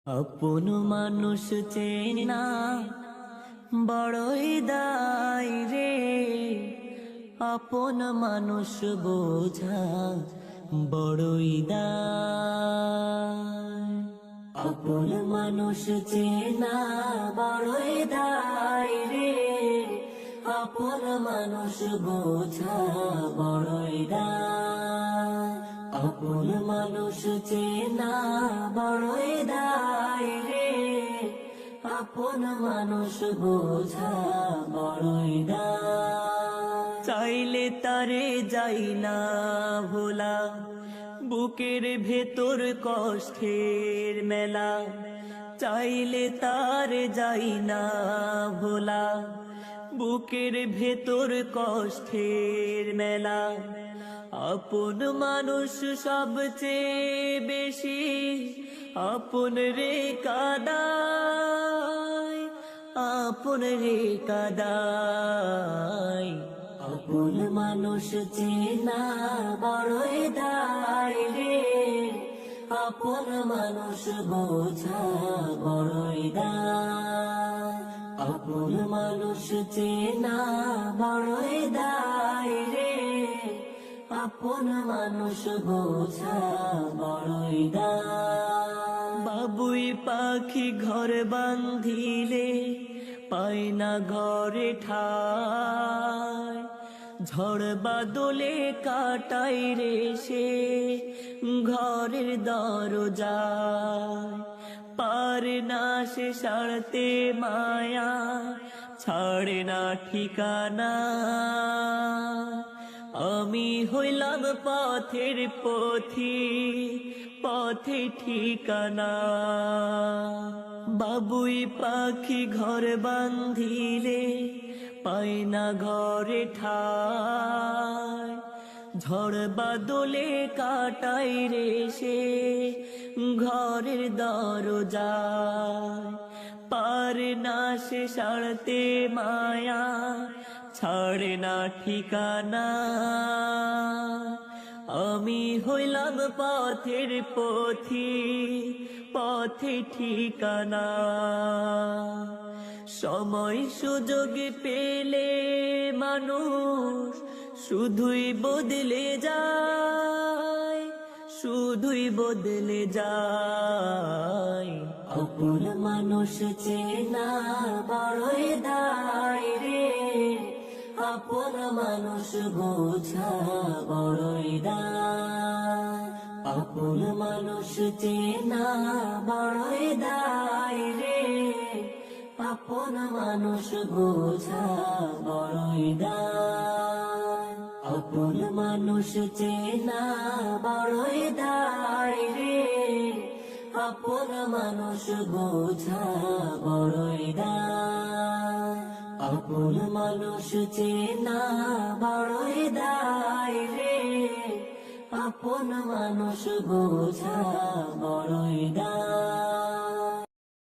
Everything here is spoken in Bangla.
আপন মানুষ চেনা বড়ই দায় রে, আপন মানুষ বোঝা বড়ই দায়। আপন মানুষ চেনা বড়ই দায় রে, আপন মানুষ বোঝা বড়ই দায়। আপন মানুষ চেনা বড়ই দায় রে, আপন মানুষ বোঝা বড়ই দায়। চাইলে তারে যাই না ভোলা, বুকের ভেতর কষ্টের মেলা। চাইলে তারে যাই না ভোলা, বুকের ভেতর কষ্টের মেলা। আপন মানুষ সবচেয়ে বেশি আপন রে কাদায়, আপন রে কাদায়। আপন মানুষ চেনা বড়ই দায় রে, আপন মানুষ বোঝা বড়ই দায়। আপন মানুষ চেনা বড়ই দায় রে, আপন মানুষ বোঝা বড়ই দায়। বাবুই পাখি ঘর বাঁধিলে পায় না ঘরে ঠায়, ঝড় বাদলে কাটাই রে সে ঘরের দরজায়। পারে না সে সারতে মায়া, ছাড়ে না ঠিকানা। আমি হইলাম পথের পথিক, পথে ঠিকানা। বাবুই পাখি ঘর বাঁধিলে পায় না ঘরে ঠায়, ঝড় বাদলে কাটাই রে সে ঘরের দরজায়। পারে না সে সারতে মায়া, ছাড়ে না ঠিকানা। আমি হইলাম পথের পথিক, পথে ঠিকানা। সময় সুযোগ পেলে মানুষ শুধুই বদলে যায়, শুধুই বদলে যায়। আপন মানুষ চেনা বড়ই দায় রে, আপন মানুষ বোঝা বড়ই দায়। আপন মানুষ চেনা বড়ই দায় রে, আপন মানুষ বোঝা বড়ই দায়। আপন মানুষ চেনা বড়ই দায় রে, আপন মানুষ বোঝা বড়ই দায়। আপন মানুষ চেনা বড়ই দায় রে, আপন মানুষ বোঝা বড়ই দায়।